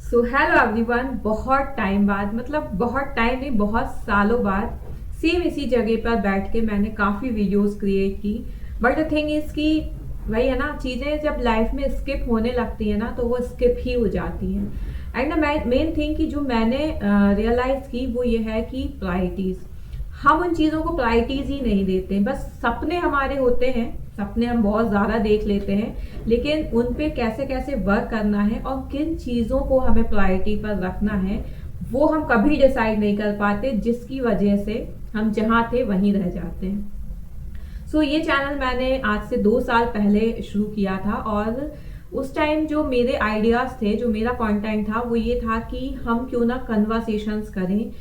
So hello everyone, बहुत time बाद, मतलब बहुत टाइम नहीं, बहुत सालों बाद सेम इसी जगह पर बैठ के मैंने काफ़ी वीडियोस क्रिएट की। बट द थिंग इज़ कि वही है ना, चीज़ें जब लाइफ में स्किप होने लगती है ना तो वो स्किप ही हो जाती हैं। एंड द मेन थिंग कि जो मैंने रियलाइज़ की वो ये है कि प्रायोरिटीज़, हम उन चीज़ों को प्रायोरिटीज़ ही नहीं देते। बस सपने हमारे होते हैं, सपने हम बहुत ज़्यादा देख लेते हैं, लेकिन उन पे कैसे कैसे वर्क करना है और किन चीज़ों को हमें प्रायोरिटी पर रखना है वो हम कभी डिसाइड नहीं कर पाते, जिसकी वजह से हम जहाँ थे वहीं रह जाते हैं। ये चैनल मैंने आज से 2 साल पहले शुरू किया था और उस टाइम जो मेरे आइडियाज़ थे, जो मेरा कंटेंट था, वो ये था कि हम क्यों ना कन्वर्सेशंस करें।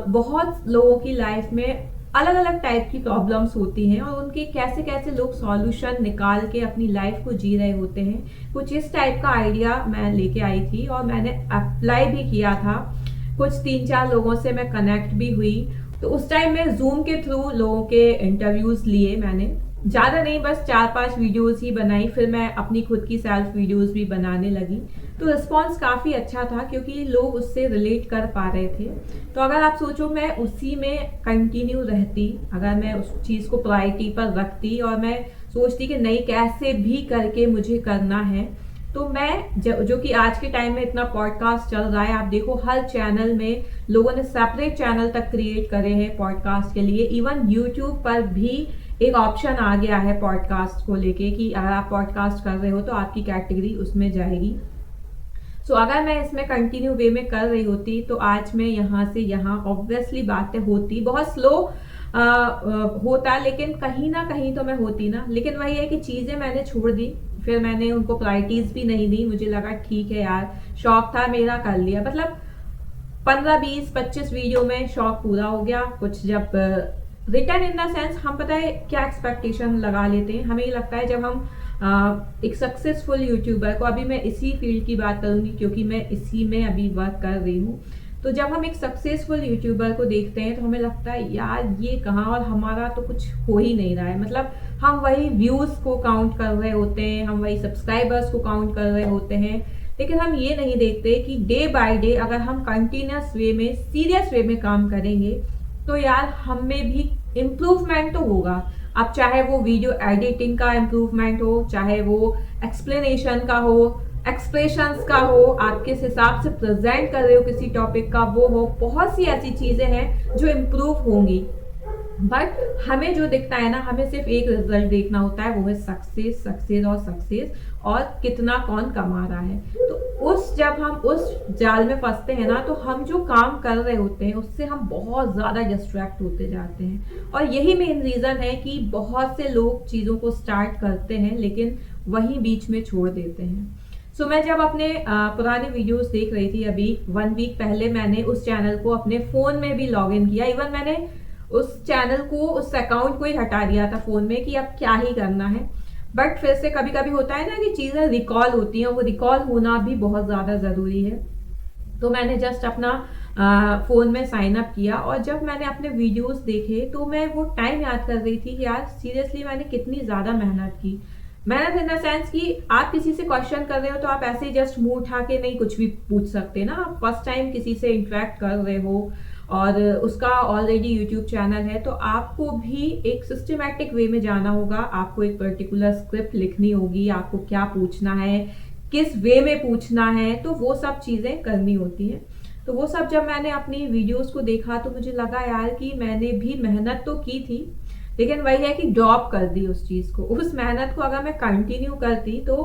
बहुत लोगों की लाइफ में अलग अलग टाइप की प्रॉब्लम्स होती हैं और उनके कैसे कैसे लोग सॉल्यूशन निकाल के अपनी लाइफ को जी रहे होते हैं। कुछ इस टाइप का आइडिया मैं लेके आई थी और मैंने अप्लाई भी किया था। कुछ 3-4 लोगों से मैं कनेक्ट भी हुई। तो उस टाइम में जूम के थ्रू लोगों के इंटरव्यूज लिए मैंने, ज़्यादा नहीं, बस 4-5 वीडियोस ही बनाई। फिर मैं अपनी खुद की सेल्फ वीडियोस भी बनाने लगी। तो रिस्पॉन्स काफ़ी अच्छा था क्योंकि लोग उससे रिलेट कर पा रहे थे। तो अगर आप सोचो मैं उसी में कंटिन्यू रहती, अगर मैं उस चीज़ को प्रायोरिटी पर रखती और मैं सोचती कि नहीं कैसे भी करके मुझे करना है, तो मैं जो कि आज के टाइम में इतना पॉडकास्ट चल रहा है, आप देखो हर चैनल में लोगों ने सेपरेट चैनल तक क्रिएट करे हैं पॉडकास्ट के लिए। इवन यूट्यूब पर भी एक ऑप्शन आ गया है पॉडकास्ट को लेके कि अगर आप पॉडकास्ट कर रहे हो तो आपकी कैटेगरी उसमें जाएगी। अगर मैं इसमें कंटिन्यू वे में कर रही होती तो आज मैं यहाँ से यहाँ ऑब्वियसली बातें होती, बहुत स्लो होता, लेकिन कहीं ना कहीं तो मैं होती ना। लेकिन वही है कि चीज़ें मैंने छोड़ दी, फिर मैंने उनको प्रायोरिटीज भी नहीं दी। मुझे लगा ठीक है यार, शौक था मेरा, कर लिया। मतलब 15-20-25 वीडियो में शौक पूरा हो गया। कुछ जब रिटर्न इन द सेंस, हम पता है क्या एक्सपेक्टेशन लगा लेते हैं, हमें ये लगता है जब हम एक सक्सेसफुल यूट्यूबर को, अभी मैं इसी फील्ड की बात करूंगी क्योंकि मैं इसी में अभी वर्क कर रही हूँ, तो जब हम एक सक्सेसफुल यूट्यूबर को देखते हैं तो हमें लगता है यार ये कहाँ, और हमारा तो कुछ हो ही नहीं रहा है। मतलब हम वही व्यूज को काउंट कर रहे होते हैं, हम वही सब्सक्राइबर्स को काउंट कर रहे होते हैं, लेकिन हम ये नहीं देखते कि डे बाय डे अगर हम कंटिन्यूस वे में, सीरियस वे में काम करेंगे तो यार हम में भी इम्प्रूवमेंट तो होगा। अब चाहे वो वीडियो एडिटिंग का इम्प्रूवमेंट हो, चाहे वो एक्सप्लेनेशन का हो, एक्सप्रेशंस का हो, आप किस हिसाब से प्रेजेंट कर रहे हो किसी टॉपिक का वो हो, बहुत सी ऐसी चीजें हैं जो इम्प्रूव होंगी। बट हमें जो दिखता है ना, हमें सिर्फ एक रिजल्ट देखना होता है, वो है सक्सेस, सक्सेस और सक्सेस, और कितना कौन कमा रहा है। तो जब हम उस जाल में फंसते हैं ना, तो हम जो काम कर रहे होते हैं उससे हम बहुत ज़्यादा डिस्ट्रैक्ट होते जाते हैं। और यही मेन रीज़न है कि बहुत से लोग चीज़ों को स्टार्ट करते हैं लेकिन वहीं बीच में छोड़ देते हैं। मैं जब अपने पुराने वीडियोस देख रही थी, अभी 1 वीक पहले मैंने उस चैनल को अपने फ़ोन में भी लॉग इन किया। इवन मैंने उस चैनल को, उस अकाउंट को ही हटा दिया था फ़ोन में कि अब क्या ही करना है। बट फिर से कभी कभी होता है ना कि चीज़ें रिकॉल होती हैं, वो रिकॉल होना भी बहुत ज़्यादा ज़रूरी है। तो मैंने जस्ट अपना फ़ोन में साइन अप किया और जब मैंने अपने वीडियोस देखे तो मैं वो टाइम याद कर रही थी कि यार सीरियसली मैंने कितनी ज़्यादा मेहनत की। मेहनत इन द सेंस कि आप किसी से क्वेश्चन कर रहे हो तो आप ऐसे ही जस्ट मुंह उठा के नहीं कुछ भी पूछ सकते ना। आप फर्स्ट टाइम किसी से इंटरेक्ट कर रहे हो और उसका ऑलरेडी यूट्यूब चैनल है, तो आपको भी एक सिस्टमैटिक वे में जाना होगा। आपको एक पर्टिकुलर स्क्रिप्ट लिखनी होगी, आपको क्या पूछना है, किस वे में पूछना है, तो वो सब चीज़ें करनी होती हैं। तो वो सब जब मैंने अपनी वीडियोस को देखा तो मुझे लगा यार कि मैंने भी मेहनत तो की थी, लेकिन वही है कि ड्रॉप कर दी उस चीज़ को। उस मेहनत को अगर मैं कंटिन्यू करती तो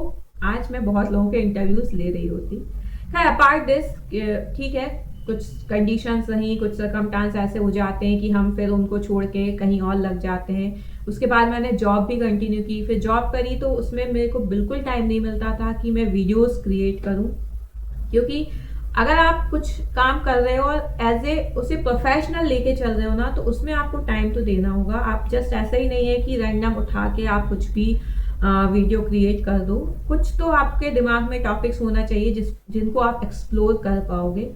आज मैं बहुत लोगों के इंटरव्यूज ले रही होती। खैर अपार्ट दिस, ठीक है, कुछ कंडीशंस नहीं, कुछ सर्कमस्टांस ऐसे हो जाते हैं कि हम फिर उनको छोड़ के कहीं और लग जाते हैं। उसके बाद मैंने जॉब भी कंटिन्यू की। फिर जॉब करी तो उसमें मेरे को बिल्कुल टाइम नहीं मिलता था कि मैं वीडियोस क्रिएट करूं, क्योंकि अगर आप कुछ काम कर रहे हो और एज ए उसे प्रोफेशनल लेके चल रहे हो ना, तो उसमें आपको टाइम तो देना होगा। आप जस्ट ऐसा ही नहीं है कि रैंडम उठा के आप कुछ भी वीडियो क्रिएट कर दो। कुछ तो आपके दिमाग में टॉपिक्स होना चाहिए जिनको आप एक्सप्लोर कर पाओगे।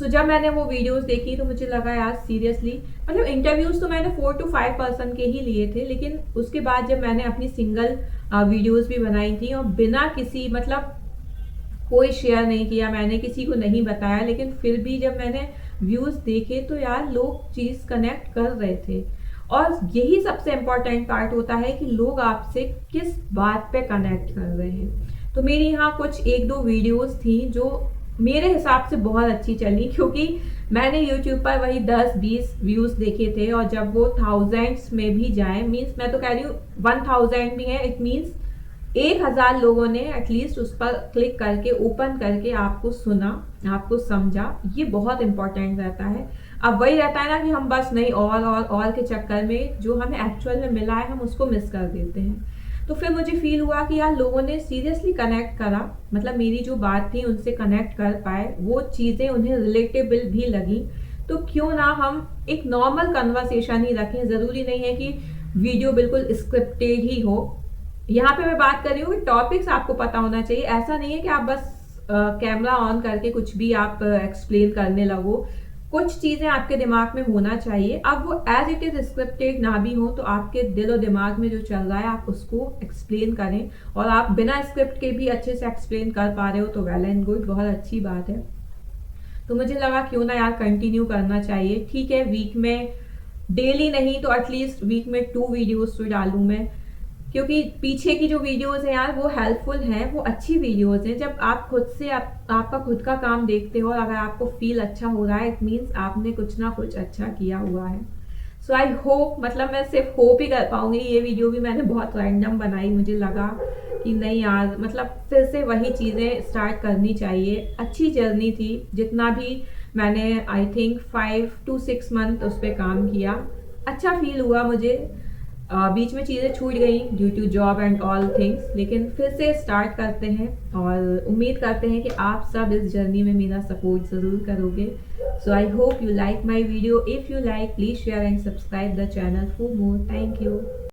जब मैंने वो वीडियोस देखी तो मुझे लगा यार सीरियसली, मतलब इंटरव्यूज तो मैंने 4 to 5 पर्सन के ही लिए थे, लेकिन उसके बाद जब मैंने अपनी सिंगल वीडियोस भी बनाई थी और बिना किसी, मतलब कोई शेयर नहीं किया मैंने, किसी को नहीं बताया, लेकिन फिर भी जब मैंने व्यूज़ देखे तो यार लोग चीज़ कनेक्ट कर रहे थे। और यही सबसे इम्पोर्टेंट पार्ट होता है कि लोग आपसे किस बात पे कनेक्ट कर रहे हैं। तो मेरी यहाँ कुछ एक दो वीडियोस थी जो मेरे हिसाब से बहुत अच्छी चली, क्योंकि मैंने यूट्यूब पर वही 10-20 व्यूज़ देखे थे, और जब वो थाउजेंड्स में भी जाए, मीन्स मैं तो कह रही हूँ 1000 भी है, इट मीन्स 1000 लोगों ने एटलीस्ट उस पर क्लिक करके ओपन करके आपको सुना, आपको समझा, ये बहुत इंपॉर्टेंट रहता है। अब वही रहता है ना कि हम बस नहीं और के चक्कर में जो हमें एक्चुअल में मिला है हम उसको मिस कर देते हैं। तो फिर मुझे फील हुआ कि यार लोगों ने सीरियसली कनेक्ट करा, मतलब मेरी जो बात थी उनसे कनेक्ट कर पाए, वो चीज़ें उन्हें रिलेटेबल भी लगी। तो क्यों ना हम एक नॉर्मल कन्वर्सेशन ही रखें, ज़रूरी नहीं है कि वीडियो बिल्कुल स्क्रिप्टेड ही हो। यहाँ पे मैं बात कर रही हूँ कि टॉपिक्स आपको पता होना चाहिए, ऐसा नहीं है कि आप बस कैमरा ऑन करके कुछ भी आप एक्सप्लेन करने लगो। कुछ चीजें आपके दिमाग में होना चाहिए, अब वो एज इट इज स्क्रिप्टेड ना भी हो तो आपके दिल और दिमाग में जो चल रहा है आप उसको एक्सप्लेन करें, और आप बिना स्क्रिप्ट के भी अच्छे से एक्सप्लेन कर पा रहे हो तो वेल एंड गुड, बहुत अच्छी बात है। तो मुझे लगा क्यों ना यार कंटिन्यू करना चाहिए। ठीक है, वीक में डेली नहीं तो एटलीस्ट वीक में 2 वीडियोस तो डालूं मैं, क्योंकि पीछे की जो वीडियोस हैं यार वो हेल्पफुल हैं, वो अच्छी वीडियोस हैं। जब आप खुद से आपका खुद का काम देखते हो और अगर आपको फील अच्छा हो रहा है, इट मीन्स आपने कुछ ना कुछ अच्छा किया हुआ है। सो आई होप, मतलब मैं सिर्फ होप ही कर पाऊंगी। ये वीडियो भी मैंने बहुत रैंडम बनाई, मुझे लगा कि नहीं यार, मतलब फिर से वही चीज़ें स्टार्ट करनी चाहिए। अच्छी जर्नी थी, जितना भी मैंने आई थिंक 5 to 6 मंथ उस पर काम किया, अच्छा फील हुआ मुझे। बीच में चीज़ें छूट गई due to job and all things, लेकिन फिर से स्टार्ट करते हैं और उम्मीद करते हैं कि आप सब इस जर्नी में मेरा सपोर्ट ज़रूर करोगे। So I hope you like my video. If you like, please share and subscribe the channel for more. Thank you.